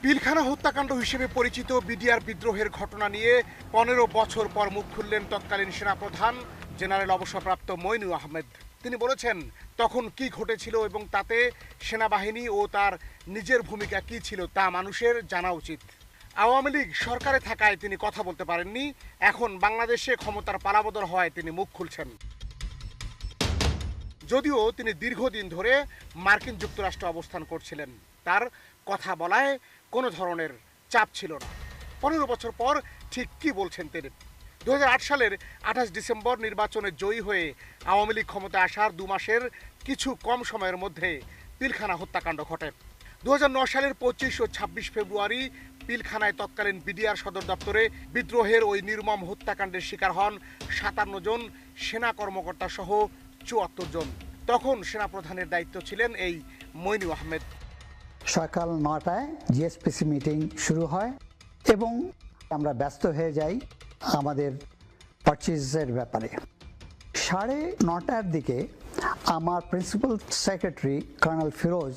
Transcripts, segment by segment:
পিলখানা হত্যাকাণ্ড হিসেবে পরিচিত বিডিআর বিদ্রোহের ঘটনা নিয়ে 15 বছর পর মুখ খুললেন তৎকালীন সেনাপ্রধান জেনারেল অবসরপ্রাপ্ত মইনুল আহমেদ। তিনি বলেছেন তখন কি ঘটেছিল এবং তাতে সেনাবাহিনী ও তার নিজের ভূমিকা কি ছিল তা মানুষের জানা উচিত। আওয়ামী লীগ সরকারে থাকায় তিনি কথা বলতে পারেননি, এখন বাংলাদেশে ক্ষমতার পালাবদল হওয়ায় তিনি মুখ খুলছেন। যদিও তিনি দীর্ঘদিন ধরে মার্কিন যুক্তরাষ্ট্রে অবস্থান করছিলেন, তার কথা বলায় কোনো ধরনের চাপ ছিল না। 15 বছর পর ঠিক কি বলছেন তিনি? 2008 সালের 28 ডিসেম্বর নির্বাচনে জয়ী হয়ে আওয়ামী লীগ ক্ষমতায় আসার 2 মাসের কিছু কম সময়ের মধ্যে পিলখানা হত্যাকাণ্ড ঘটে। 2009 সালের 25 ও 26 ফেব্রুয়ারি পিলখানায় তৎকালীন বিডিআর সদর দপ্তরে বিদ্রোহের ওই নির্মম হত্যাকাণ্ডের শিকার হন 57 জন সেনা কর্মকর্তা সহ 74 জন। তখন সেনাপ্রধানের দায়িত্ব ছিলেন এই মইনুল আহমেদ। সকাল 9টায় জিএসপিসি মিটিং শুরু হয় এবং আমরা ব্যস্ত হয়ে যাই আমাদের পারচেজের ব্যাপারে। 9:30টার দিকে আমার প্রিন্সিপাল সেক্রেটারি কর্নেল ফিরোজ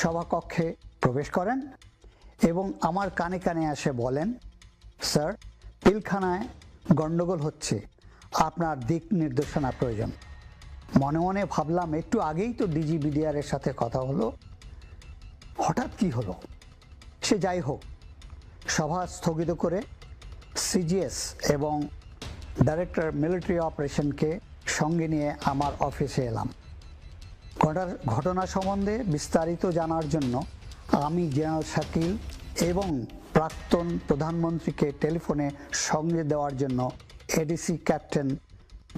সভাকক্ষে প্রবেশ করেন এবং আমার কানে কানে এসে বলেন, স্যার, পিলখানায় গণ্ডগোল হচ্ছে, আপনার দিক নির্দেশনা প্রয়োজন। মনে মনে ভাবলাম একটু আগেই তো ডিজি বিডিআর এর সাথে কথা হলো, হঠাৎ কি হলো? সে যাই হোক, সভা স্থগিত করে সিজিএস এবং ডাইরেক্টর মিলিটারি অপারেশনকে সঙ্গে নিয়ে আমার অফিসে এলাম। ঘটনা সম্বন্ধে বিস্তারিত জানার জন্য আমি জেনারেল শাকিল এবং প্রাক্তন প্রধানমন্ত্রীকে টেলিফোনে সঙ্গে দেওয়ার জন্য এডিসি ক্যাপ্টেন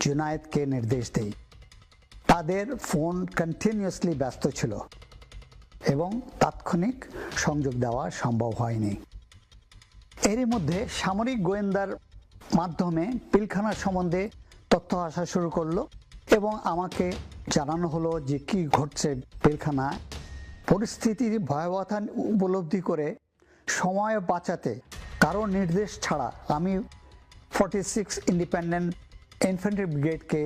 জুনায়েদকে নির্দেশ দেই। তাদের ফোন কন্টিনিউয়াসলি ব্যস্ত ছিল এবং তাৎক্ষণিক সংযোগ দেওয়া সম্ভব হয়নি। এরই মধ্যে সামরিক গোয়েন্দার মাধ্যমে পিলখানা সম্বন্ধে তথ্য আসা শুরু করলো এবং আমাকে জানানো হলো যে কি ঘটছে পিলখানায়। পরিস্থিতির ভয়াবহতা উপলব্ধি করে সময় বাঁচাতে কারো নির্দেশ ছাড়া আমি 46 ইন্ডিপেন্ডেন্ট ইনফ্যান্ট্রি ব্রিগেডকে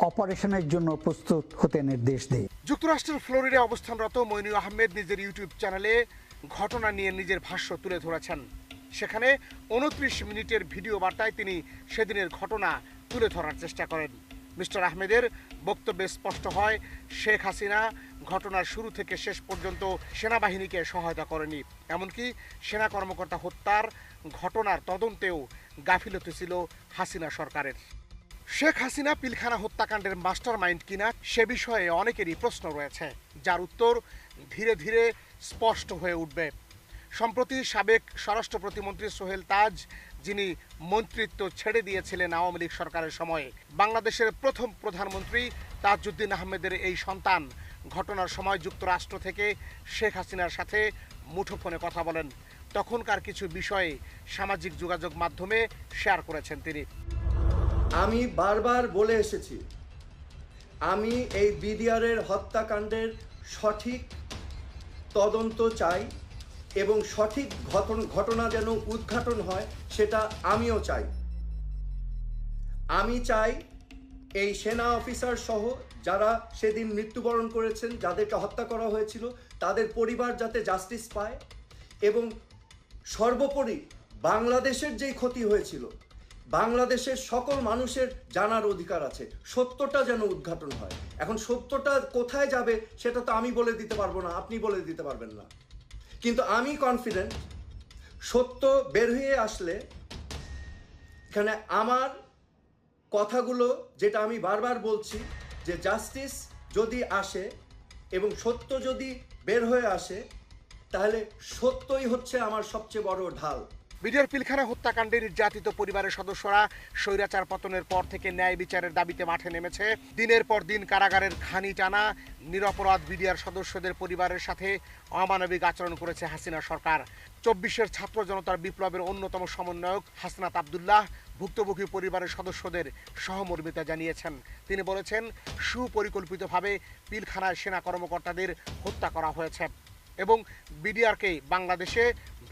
অপারেশনের জন্য প্রস্তুত হতে নির্দেশ দেয়। যুক্তরাষ্ট্রের ফ্লোরিডায় অবস্থানরত মইনুল আহমেদ নিজের ইউটিউব চ্যানেলে ঘটনা নিয়ে নিজের ভাষ্য তুলে ধরেছেন। সেখানে 29 মিনিটের ভিডিও বার্তায় তিনি সেদিনের ঘটনা তুলে ধরার চেষ্টা করেন। মিস্টার আহমেদের বক্তব্যে স্পষ্ট হয়, শেখ হাসিনা ঘটনার শুরু থেকে শেষ পর্যন্ত সেনাবাহিনীকে সহায়তা করেনি, এমনকি সেনা কর্মকর্তা হত্যার ঘটনার তদন্তেও গাফিলতি ছিল হাসিনা সরকারের। শেখ হাসিনা পিলখানা হত্যাকাণ্ডের মাস্টার মাইন্ড কিনা সে বিষয়ে অনেকেরই প্রশ্ন রয়েছে, যার উত্তর ধীরে ধীরে স্পষ্ট হয়ে উঠবে। সম্প্রতি সাবেক স্বরাষ্ট্র প্রতিমন্ত্রী সোহেল তাজ, যিনি মন্ত্রিত্ব ছেড়ে দিয়েছিলেন আওয়ামী লীগ সরকারের সময়ে, বাংলাদেশের প্রথম প্রধানমন্ত্রী তাজউদ্দিন আহমেদের এই সন্তান, ঘটনার সময় যুক্তরাষ্ট্র থেকে শেখ হাসিনার সাথে মুঠোফোনে কথা বলেন। তখনকার কিছু বিষয়ে সামাজিক যোগাযোগ মাধ্যমে শেয়ার করেছেন তিনি। আমি বারবার বলে এসেছি, আমি এই বিডিআরের হত্যাকাণ্ডের সঠিক তদন্ত চাই এবং সঠিক ঘটনা যেন উদ্ঘাটন হয় সেটা আমিও চাই। আমি চাই এই সেনা অফিসার সহ যারা সেদিন মৃত্যুবরণ করেছেন, যাদেরকে হত্যা করা হয়েছিল, তাদের পরিবার যাতে জাস্টিস পায় এবং সর্বোপরি বাংলাদেশের যেই ক্ষতি হয়েছিল, বাংলাদেশের সকল মানুষের জানার অধিকার আছে, সত্যটা যেন উদ্ঘাটন হয়। এখন সত্যটা কোথায় যাবে সেটা তো আমি বলে দিতে পারবো না, আপনি বলে দিতে পারবেন না, কিন্তু আমি কনফিডেন্ট সত্য বের হয়ে আসলে এখানে আমার কথাগুলো, যেটা আমি বারবার বলছি, যে জাস্টিস যদি আসে এবং সত্য যদি বের হয়ে আসে, তাহলে সত্যই হচ্ছে আমার সবচেয়ে বড় ঢাল। বিডিআর পিলখানা হত্যাকাণ্ডে নির্যাতিত পরিবারের সদস্যরা স্বৈরাচার পতনের পর থেকে ন্যায় বিচারের দাবিতে মাঠে নেমেছে। দিনের পর দিন কারাগারের ঘানি টানা নিরপরাধ বিডিআর সদস্যদের পরিবারের সাথে অমানবিক আচরণ করেছে হাসিনা সরকার। 24-এর ছাত্র জনতার বিপ্লবের অন্যতম সমন্বয়ক হাসনাত আব্দুল্লাহ ভুক্তভোগী পরিবারের সদস্যদের সহমর্মিতা জানিয়েছেন। তিনি বলেছেন, সুপরিকল্পিতভাবে পিলখানায় সেনা কর্মকর্তাদের হত্যা করা হয়েছে এবং বিডিআরকে বাংলাদেশে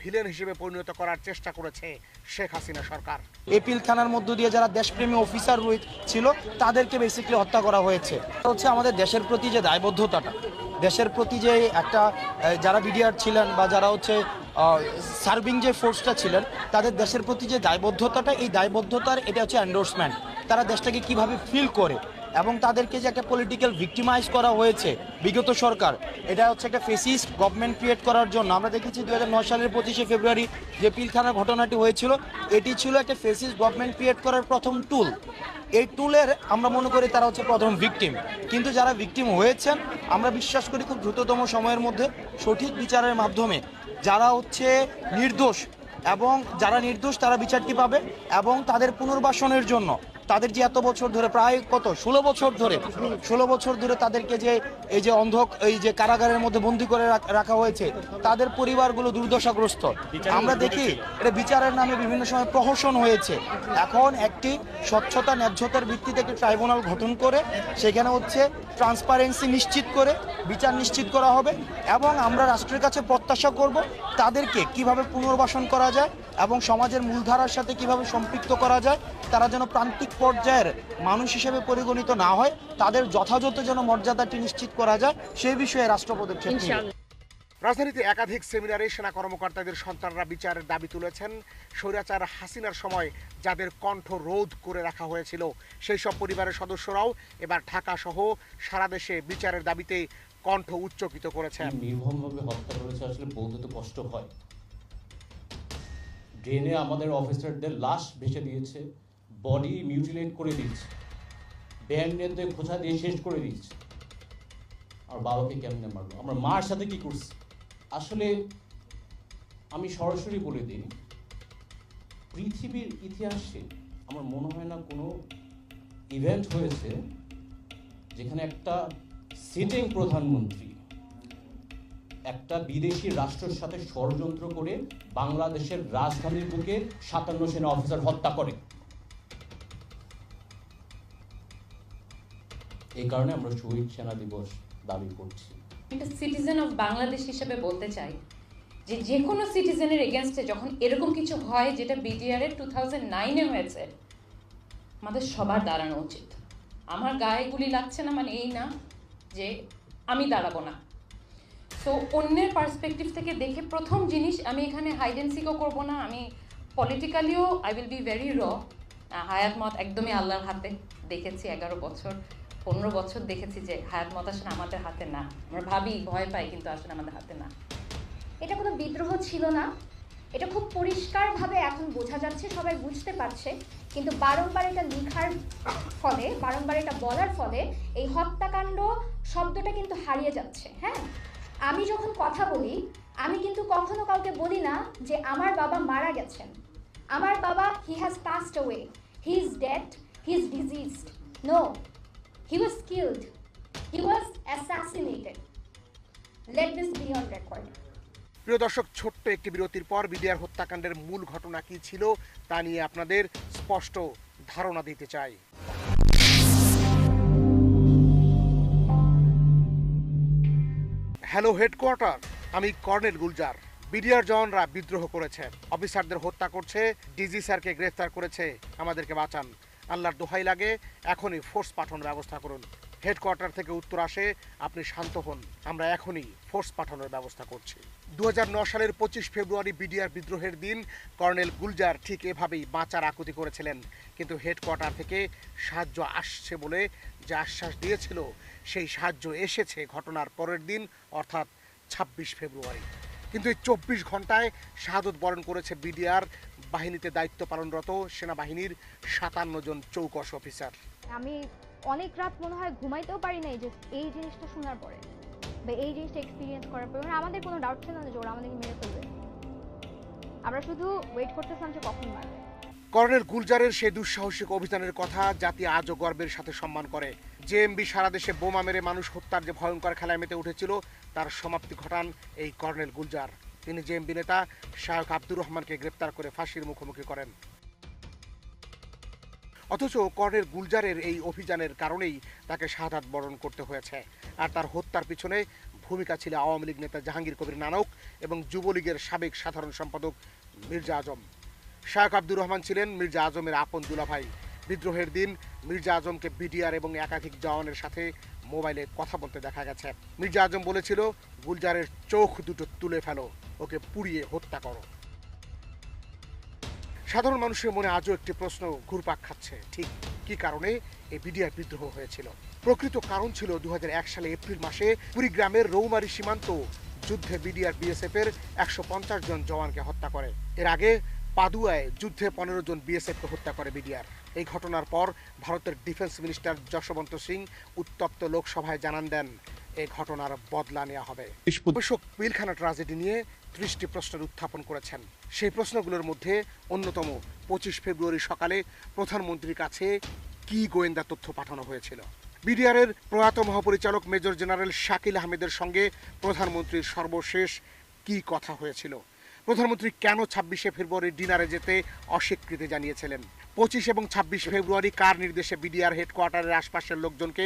ভিলেন হিসেবে পরিণত করার চেষ্টা করেছে শেখ হাসিনা সরকার। এই পিলখানার মধ্য দিয়ে যারা দেশপ্রেমী অফিসার ছিল তাদেরকে বেসিক্যালি হত্যা করা হয়েছে। হচ্ছে আমাদের দেশের প্রতি যে দায়বদ্ধতাটা, দেশের প্রতি যে একটা যারা বিডিআর ছিলেন বা যারা হচ্ছে সার্ভিং যে ফোর্সটা ছিলেন তাদের দেশের প্রতি যে দায়বদ্ধতাটা, এই দায়বদ্ধতার এটা হচ্ছে এন্ডোর্সমেন্ট। তারা দেশটাকে কিভাবে ফিল করে এবং তাদেরকে যে একটা পলিটিক্যাল ভিক্টিমাইজ করা হয়েছে বিগত সরকার, এটা হচ্ছে একটা ফেসিস্ট গভর্নমেন্ট ক্রিয়েট করার জন্য। আমরা দেখেছি 2009 সালের 25শে ফেব্রুয়ারি যে পিলখানার ঘটনাটি হয়েছিল, এটি ছিল একটা ফেসিস্ট গভর্নমেন্ট ক্রিয়েট করার প্রথম টুল। এই টুলের আমরা মনে করি তারা হচ্ছে প্রথম ভিকটিম, কিন্তু যারা ভিকটিম হয়েছেন আমরা বিশ্বাস করি খুব দ্রুততম সময়ের মধ্যে সঠিক বিচারের মাধ্যমে যারা হচ্ছে নির্দোষ এবং যারা নির্দোষ তারা বিচারটি পাবে এবং তাদের পুনর্বাসনের জন্য তাদের যে এত বছর ধরে প্রায় 16 বছর ধরে তাদেরকে যে এই যে এই যে কারাগারের মধ্যে বন্দী করে রাখা হয়েছে, তাদের পরিবারগুলো দুর্দশাগ্রস্ত। আমরা দেখি এটা বিচারের নামে বিভিন্ন সময় প্রহসন হয়েছে। এখন একটি স্বচ্ছতা ন্যায্যতার ভিত্তিতে একটি ট্রাইব্যুনাল গঠন করে সেখানে হচ্ছে ট্রান্সপারেন্সি নিশ্চিত করে বিচার নিশ্চিত করা হবে এবং আমরা রাষ্ট্রের কাছে প্রত্যাশা করব তাদেরকে কিভাবে পুনর্বাসন করা যায় এবং সমাজের মূলধারার সাথে কিভাবে সম্পৃক্ত করা যায়। তারা যেন প্রান্তিক পর্যায়ের মানুষ হিসেবে পরিগণিত না হয়, তাদের যথাযথ যেন মর্যাদাটি নিশ্চিত করা যায়, সেই বিষয়ে রাষ্ট্র পদক্ষেপ নেবে। রাজধানীতে একাধিক সেমিনারে সেনা কর্মকর্তাদের সন্তানরা বিচারের দাবি তুলেছেন। স্বৈরাচার হাসিনার সময় যাদের কণ্ঠ রোধ করে রাখা হয়েছিল সেই সব পরিবারের সদস্যরাও এবার ঢাকা সহ সারা দেশে বিচারের দাবিতে কণ্ঠ উচ্চকিত করেছেন। নির্মমভাবে হত্যা করেছে, আসলে বলতে তো কষ্ট হয়। ড্রেনে আমাদের অফিসারদের লাশ ভেসে দিয়েছে, বডি মিউটিলেট করে দিচ্ছে, ব্যান্ডেতে খোঁচা দিয়ে শেষ করে দিচ্ছে। আর বাবাকে কেমনে মারলো, আমরা মার সাথে কি করছি? আসলে আমি সরাসরি বলে দিই, পৃথিবীর ইতিহাসে আমার মনে হয় না কোনো ইভেন্ট হয়েছে যেখানে একটা সিটিং প্রধানমন্ত্রী একটা বিদেশি রাষ্ট্রের সাথে ষড়যন্ত্র করে বাংলাদেশের রাজধানীর বুকে 57 সেনা অফিসার হত্যা করে। এই কারণে আমরা শহীদ সেনা দিবস দাবি করছি। একটা সিটিজেন অফ বাংলাদেশ হিসেবে বলতে চাই যে কোনো সিটিজেনের এগেনস্টে যখন এরকম কিছু হয় যেটা বিডিআর এর 2009-এ হয়েছে, আমাদের সবার দাঁড়ানো উচিত। আমার গায়ে গুলি লাগছে না মানে এই না যে আমি দাঁড়াবো না। সো অন্যের পার্সপেক্টিভ থেকে দেখে প্রথম জিনিস, আমি এখানে হাইড অ্যান্ড সিকও করবো না, আমি পলিটিক্যালিও আই উইল বি ভেরি র। হায়াত মত একদমই আল্লাহর হাতে। দেখেছি 11 বছর 15 বছর দেখেছি যে হায়াত মত আসলে আমাদের হাতে না। আমরা ভাবি ভয় পাই, কিন্তু আসলে আমাদের হাতে না। এটা কোনো বিদ্রোহ ছিল না, এটা খুব পরিষ্কারভাবে এখন বোঝা যাচ্ছে, সবাই বুঝতে পারছে। কিন্তু বারংবার এটা লেখার ফলে, বারংবার এটা বলার ফলে এই হত্যাকাণ্ড শব্দটা কিন্তু হারিয়ে যাচ্ছে। হ্যাঁ, আমি যখন কথা বলি আমি কিন্তু কখনো কাউকে বলি না যে আমার বাবা মারা গেছেন, আমার বাবা he has passed away, he is dead, he is deceased. No, he was killed, he was assassinated. Let this be on record. প্রিয় দর্শক, ছোট্ট একটি বিরতির পর বিডিআর হত্যাকাণ্ডের মূল ঘটনা কি ছিল তা নিয়ে আপনাদের স্পষ্ট ধারণা দিতে চাই। হ্যালো হেডকোয়ার্টার, আমি কর্নেল গুলজার। বিডিআর জওয়ানরা বিদ্রোহ করেছে, অফিসারদের হত্যা করছে, ডিজি স্যারকে গ্রেফতার করেছে। আমাদেরকে বাঁচান, আল্লাহর দোহাই লাগে, এখনই ফোর্স পাঠানোর ব্যবস্থা করুন। হেডকোয়ার্টার থেকে উত্তর আসে, আপনি শান্ত হন, আমরা এখনই ফোর্স পাঠানোর ব্যবস্থা করছি। 2009 সালের 25 ফেব্রুয়ারি বিডিআর বিদ্রোহের দিন কর্নেল গুলজার ঠিক এভাবেই বাঁচার আকুতি করেছিলেন। কিন্তু হেডকোয়ার্টার থেকে সাহায্য আসছে বলে যে আশ্বাস দিয়েছিল, সেই সাহায্য এসেছে ঘটনার পরের দিন, অর্থাৎ 26 ফেব্রুয়ারি। কিন্তু এই 24 ঘন্টায় শাহাদত বরণ করেছে বিডিআর বাহিনীতে দায়িত্ব পালনরত সেনাবাহিনীর 57 জন চৌকস অফিসার। আমি অনেক রাত মনে হয় ঘুমাইতেও পারি নাই যে এই জিনিসটা শোনার পরে বা এই জিনিসটা এক্সপিরিয়েন্স করার পরে। মানে আমাদের কোনো ডাউট ছিল না যে ওরা আমাদেরকে মেরে ফেলবে। আমরা শুধু ওয়েট করতেছিলাম যে কখন মারবে। কর্নেল গুলজারের সেই দুঃসাহসিক অভিযানের কথা জাতি আজও গর্বের সাথে সম্মান করে। জেএমবি সারা দেশে বোমা মেরে মানুষ হত্যার যে ভয়ঙ্কর খেলায় মেতে উঠেছিল তার সমাপ্তি ঘটান এই কর্নেল গুলজার। তিনি জেএমবি নেতা শায়খ আব্দুর রহমানকে গ্রেপ্তার করে ফাঁসির মুখোমুখি করেন। অথচ কর্নেল গুলজারের এই অভিযানের কারণেই তাকে শাহাদাত বরণ করতে হয়েছে। আর তার হত্যার পিছনে ভূমিকা ছিল আওয়ামী লীগ নেতা জাহাঙ্গীর কবির নানক এবং যুবলীগের সাবেক সাধারণ সম্পাদক মির্জা আজম। শায়খ আব্দুর রহমান ছিলেন মির্জা আজমের আপন দুলাভাই। বিদ্রোহের দিন মির্জা আজমকে বিডিআর এবং একাধিক জওয়ানের সাথে মোবাইলে কথা বলতে দেখা গেছে। মির্জা আজম বলেছিল, গুলজারের চোখ দুটো তুলে ফেলো, ওকে পুড়িয়ে হত্যা করো। সাধারণ মানুষের মনে আজও একটি প্রশ্ন ঘুরপাক খাচ্ছে, ঠিক কি কারণে এই বিডিআর বিদ্রোহ হয়েছিল? প্রকৃত কারণ ছিল 2001 সালে এপ্রিল মাসে কুড়িগ্রামের রৌমারী সীমান্ত যুদ্ধে বিডিআর বিএসএফ এর 150 জন জওয়ানকে হত্যা করে। এর আগে পাদুয়ায় যুদ্ধে 15 জন বিএসএফকে হত্যা করে বিডিআর। এই ঘটনার পর ভারতের ডিফেন্স মিনিস্টার যশবন্ত সিং উত্তপ্ত লোকসভায় জানান দেন, এই ঘটনার বদলা নেওয়া হবে। অবশ্য পিলখানা ট্রাজেডি নিয়ে 30টি প্রশ্নের উত্থাপন করেছেন। সেই প্রশ্নগুলোর মধ্যে অন্যতম 25 ফেব্রুয়ারি সকালে প্রধানমন্ত্রীর কাছে কি গোয়েন্দা তথ্য পাঠানো হয়েছিল। বিডিআরের প্রয়াত মহাপরিচালক মেজর জেনারেল শাকিল আহমেদের সঙ্গে প্রধানমন্ত্রীর সর্বশেষ কি কথা হয়েছিল? প্রধানমন্ত্রী কেন 26শে ফেব্রুয়ারি ডিনারে যেতে অস্বীকৃতি জানিয়েছিলেন? 25 এবং 26 ফেব্রুয়ারি কার নির্দেশে বিডিআর হেডকোয়ার্টারের আশপাশের লোকজনকে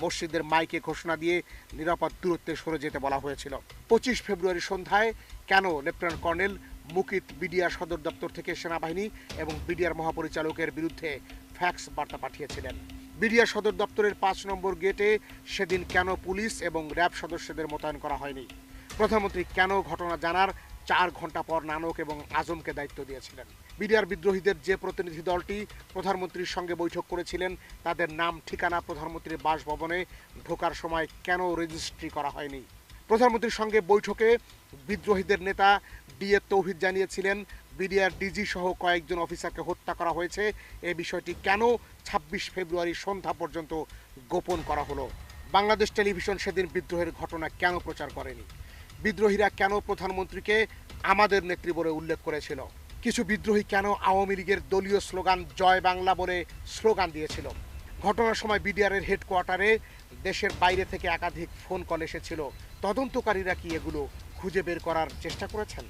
মসজিদের মাইকে ঘোষণা দিয়ে নিরাপদ দূরত্বে সরে যেতে বলা হয়েছিল? 25 ফেব্রুয়ারি সন্ধ্যায় কেন লেফটেন্যান্ট কর্নেল মুকিত বিডিআর সদর দপ্তর থেকে সেনাবাহিনী এবং বিডিআর মহাপরিচালকের বিরুদ্ধে ফ্যাক্স বার্তা পাঠিয়েছিলেন? বিডিআর সদর দপ্তরের 5 নম্বর গেটে সেদিন কেন পুলিশ এবং র্যাব সদস্যদের মোতায়েন করা হয়নি? প্রধানমন্ত্রী কেন ঘটনা জানার 4 ঘন্টা পর নানক এবং আজমকে দায়িত্ব দিয়েছিলেন? বিডিআর বিদ্রোহীদের যে প্রতিনিধি দলটি প্রধানমন্ত্রীর সঙ্গে বৈঠক করেছিলেন তাদের নাম ঠিকানা প্রধানমন্ত্রীর বাসভবনে ঢোকার সময় কেন রেজিস্ট্রি করা হয়নি? প্রধানমন্ত্রীর সঙ্গে বৈঠকে বিদ্রোহীদের নেতা ডিএ তৌহিদ জানিয়েছিলেন বিডিআর ডিজি সহ কয়েকজন অফিসারকে হত্যা করা হয়েছে। এই বিষয়টি কেন 26 ফেব্রুয়ারি সন্ধ্যা পর্যন্ত গোপন করা হলো? বাংলাদেশ টেলিভিশন সেদিন বিদ্রোহের ঘটনা কেন প্রচার করেনি? বিদ্রোহীরা কেন প্রধানমন্ত্রীকে আমাদের নেত্রী বলে উল্লেখ করেছিল? কিছু বিদ্রোহী কেন আওয়ামী লীগের দলীয় স্লোগান জয় বাংলা বলে স্লোগান দিয়েছিল? ঘটনার সময় বিডিআরের হেডকোয়ার্টারে দেশের বাইরে থেকে একাধিক ফোন কল এসেছিল। তদন্তকারীরা কি এগুলো খুঁজে বের করার চেষ্টা করেছেন?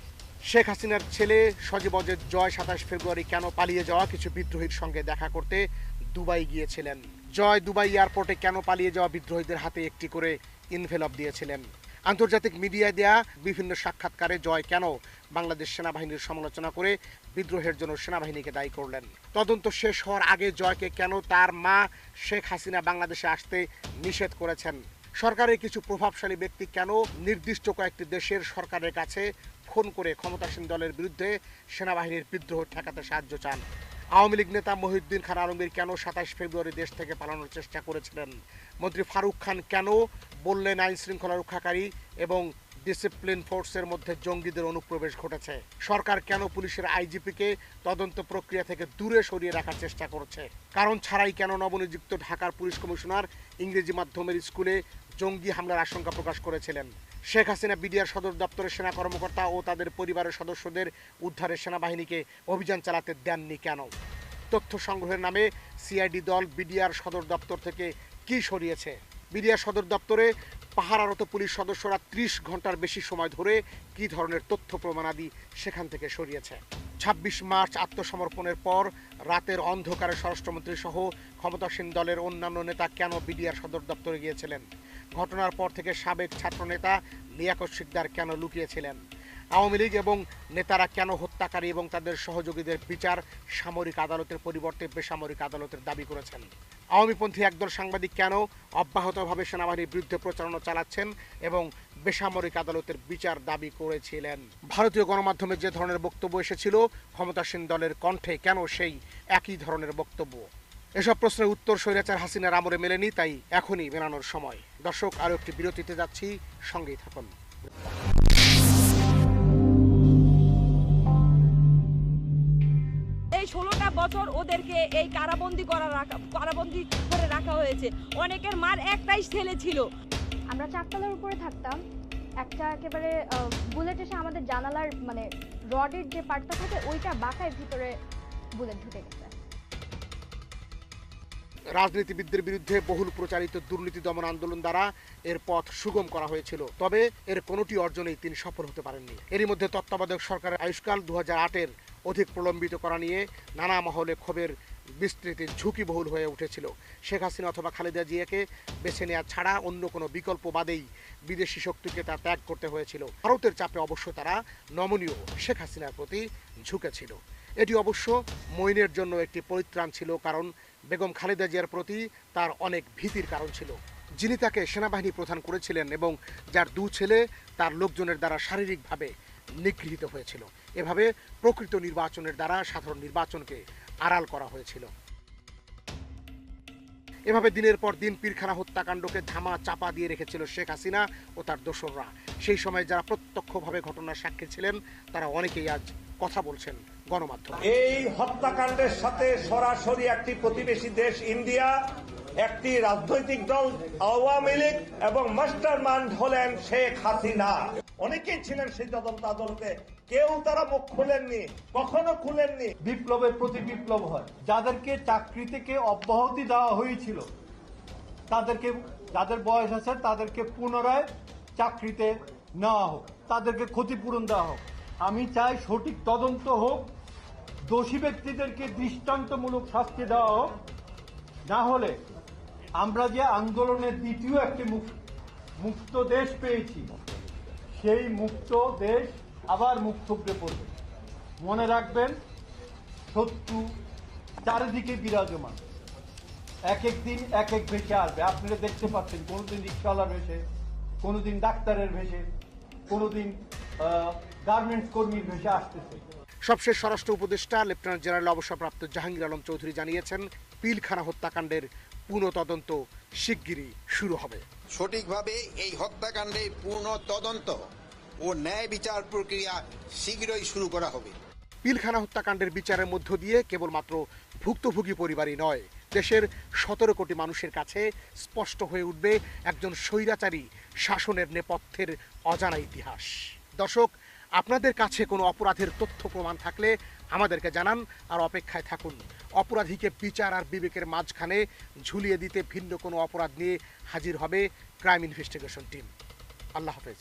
শেখ হাসিনার ছেলে সজীব অজের জয় 27 ফেব্রুয়ারি কেন পালিয়ে যাওয়া কিছু বিদ্রোহীর সঙ্গে দেখা করতে দুবাই গিয়েছিলেন? জয় দুবাই এয়ারপোর্টে কেন পালিয়ে যাওয়া বিদ্রোহীদের হাতে একটি করে ইনভেলপ দিয়েছিলেন? আন্তর্জাতিক মিডিয়ায় দেয়া বিভিন্ন সাক্ষাৎকারে জয় কেন বাংলাদেশ সেনাবাহিনীর সমালোচনা করে বিদ্রোহের জন্য সেনাবাহিনীকে দায়ী করলেন? তদন্ত শেষ হওয়ার আগে জয়কে কেন তার মা শেখ হাসিনা বাংলাদেশে আসতে নিষেধ করেছেন? সরকারের কিছু প্রভাবশালী ব্যক্তি কেন নির্দিষ্ট কয়েকটি দেশের সরকারের কাছে ফোন করে ক্ষমতাসীন দলের বিরুদ্ধে সেনাবাহিনীর বিদ্রোহ ঠেকাতে সাহায্য চান? আওয়ামী লীগ নেতা মহিউদ্দিন খান আলমগীর কেন 27 ফেব্রুয়ারি দেশ থেকে পালানোর চেষ্টা করেছিলেন? মন্ত্রী ফারুক খান কেন বললেন আইন শৃঙ্খলা রক্ষাকারী এবং ডিসিপ্লিন ফোর্সের মধ্যে জঙ্গিদের অনুপ্রবেশ ঘটেছে? সরকার কেন পুলিশের আইজিপিকে তদন্ত প্রক্রিয়া থেকে দূরে সরিয়ে রাখার চেষ্টা করছে? কারণ ছাড়াই কেন নবনিযুক্ত ঢাকার পুলিশ কমিশনার ইংরেজি মাধ্যমের স্কুলে জঙ্গি হামলার আশঙ্কা প্রকাশ করেছিলেন? শেখ হাসিনা বিডিআর সদর দপ্তরের সেনা কর্মকর্তা ও তাদের পরিবারের সদস্যদের উদ্ধারে সেনাবাহিনীকে অভিযান চালাতে দেননি কেন? তথ্য সংগ্রহের নামে সিআইডি দল বিডিআর সদর দপ্তর থেকে কি সরিয়েছে? বিডিআর সদর দপ্তরে পাহারারত পুলিশ সদস্যরা 30 ঘন্টার বেশি সময় ধরে কি ধরনের তথ্য প্রমাণাদি সেখান থেকে সরিয়েছে? 26 মার্চ আত্মসমর্পণের পর রাতের অন্ধকারে স্বরাষ্ট্রমন্ত্রী সহ ক্ষমতাসীন দলের অন্যান্য নেতা কেন বিডিআর সদর দপ্তরে গিয়েছিলেন? ঘটনার পর থেকে সাবেক ছাত্রনেতা লিয়াকত শিকদার কেন লুকিয়েছিলেন? আওয়ামী লীগ এবং নেতারা কেন হত্যাকারী এবং তাদের সহযোগীদের বিচার সামরিক আদালতের পরিবর্তে বেসামরিক আদালতের দাবি করেছেন? আওয়ামীপন্থী একদল সাংবাদিক কেন অব্যাহতভাবে সেনাবাহিনীর বিরুদ্ধে প্রচারণা চালাচ্ছেন এবং বেসামরিক আদালতের বিচার দাবি করেছিলেন? ভারতীয় গণমাধ্যমে যে ধরনের বক্তব্য এসেছিল ক্ষমতাসীন দলের কণ্ঠে কেন সেই একই ধরনের বক্তব্য? এসব প্রশ্নের উত্তর স্বৈরাচার হাসিনার আমলে মেলেনি, তাই এখনই মেলানোর সময়। দর্শক, আরও একটি বিরতিতে যাচ্ছি, সঙ্গেই থাকুন। এই 16টা বছর ওদেরকে এই কারাবন্দি করে রাখা হয়েছে। অনেকের মার একটাই ছেলে ছিল। আমরা 4 তলার উপরে থাকতাম, একটা একেবারে বুলেট এসে আমাদের জানালার মানে রডের যে পার্টটা থাকে ওইটা বাঁকায় ভিতরে বুলেট ঢুকে গেছে। রাজনীতিবিদদের বিরুদ্ধে বহুল প্রচারিত দুর্নীতি দমন আন্দোলন দ্বারা এর পথ সুগম করা হয়েছিল, তবে এর কোনোটি অর্জনেই তিনি সফল হতে পারেননি। এরই মধ্যে তত্ত্বাবধায়ক সরকারের আয়ুষ্কাল 2008-এর অধিক প্রলম্বিত করা নিয়ে নানা মহলে ক্ষোভের বিস্তৃতির ঝুঁকিবহুল হয়ে উঠেছিল। শেখ হাসিনা অথবা খালেদা জিয়াকে বেছে নেওয়া ছাড়া অন্য কোনো বিকল্প বাদেই বিদেশি শক্তিকে তা ত্যাগ করতে হয়েছিল। ভারতের চাপে অবশ্য তারা নমনীয় শেখ হাসিনার প্রতি ঝুঁকেছিল। এটি অবশ্য মঈনের জন্য একটি পরিত্রাণ ছিল, কারণ বেগম খালেদা জিয়ার প্রতি তার অনেক ভীতির কারণ ছিল। যিনি তাকে সেনাবাহিনী প্রধান করেছিলেন এবং যার 2 ছেলে তার লোকজনের দ্বারা শারীরিকভাবে নিগৃহীত হয়েছিল। এভাবে প্রকৃত নির্বাচনের দ্বারা সাধারণ নির্বাচনকে আড়াল করা হয়েছিল। এভাবে দিনের পর দিন পীরখানা হত্যাকাণ্ডকে ধামা চাপা দিয়ে রেখেছিল শেখ হাসিনা ও তার দোসররা। সেই সময় যারা প্রত্যক্ষভাবে ঘটনার সাক্ষী ছিলেন তারা অনেকেই আজ কথা বলছেন গণমাধ্যমে। এই হত্যাকাণ্ডের সাথে সরাসরি একটি প্রতিবেশী দেশ ইন্ডিয়া, একটি রাজনৈতিক দল আওয়ামী লীগ এবং মাস্টারমাইন্ড হলেন শেখ হাসিনা। অনেকেই ছিলেন সেই তদন্ত আদালতে, কেউ তারা মুখ খুলেননি, কখনো খুলেননি। বিপ্লবের প্রতি বিপ্লব হয়। যাদেরকে চাকরি থেকে অব্যাহতি দেওয়া হয়েছিল তাদেরকে, যাদের বয়স আছে তাদেরকে পুনরায় চাকরিতে নেওয়া হোক, তাদেরকে ক্ষতিপূরণ দেওয়া হোক। আমি চাই সঠিক তদন্ত হোক, দোষী ব্যক্তিদেরকে দৃষ্টান্তমূলক শাস্তি দেওয়া হোক। না হলে আমরা যে আন্দোলনের দ্বিতীয় একটি মুক্ত দেশ পেয়েছি, সেই মুক্ত দেশ আবার মুখ থুবড়ে পড়বে। মনে রাখবেন, শত্রু চারিদিকে বিরাজমান, এক এক দিন এক এক ভেসে আসবে। আপনারা দেখতে পাচ্ছেন, কোনোদিন রিক্সাওয়ালার ভেসে, কোনোদিন ডাক্তারের ভেসে, কোনোদিন গার্মেন্টস কর্মীর ভেসে আসতেছে। সবশেষ স্বরাষ্ট্র উপদেষ্টা লেফটেন্যান্ট জেনারেল অবসরপ্রাপ্ত জাহাঙ্গীর আলম চৌধুরী জানিয়েছেন, পিলখানা হত্যাকাণ্ডের পুনঃ তদন্ত শিগগিরই শুরু হবে। সঠিকভাবে এই হত্যাকাণ্ডে পূর্ণ তদন্ত ও ন্যায় বিচার প্রক্রিয়া শীঘ্রই শুরু করা হবে। পিলখানা হত্যাকাণ্ডের বিচারের মধ্য দিয়ে কেবলমাত্র ভুক্তভোগী পরিবারই নয়, দেশের 17 কোটি মানুষের কাছে স্পষ্ট হয়ে উঠবে একজন স্বৈরাচারী শাসনের নেপথ্যের অজানা ইতিহাস। দর্শক, আপনাদের কাছে কোনো অপরাধের তথ্য প্রমাণ থাকলে আমাদেরকে জানান, আর অপেক্ষায় থাকুন। অপরাধীকে বিচার আর বিবেকের মাঝখানে ঝুলিয়ে দিতে ভিন্ন কোনো অপরাধ নিয়ে হাজির হবে ক্রাইম ইনভেস্টিগেশন টিম। আল্লাহ হাফেজ।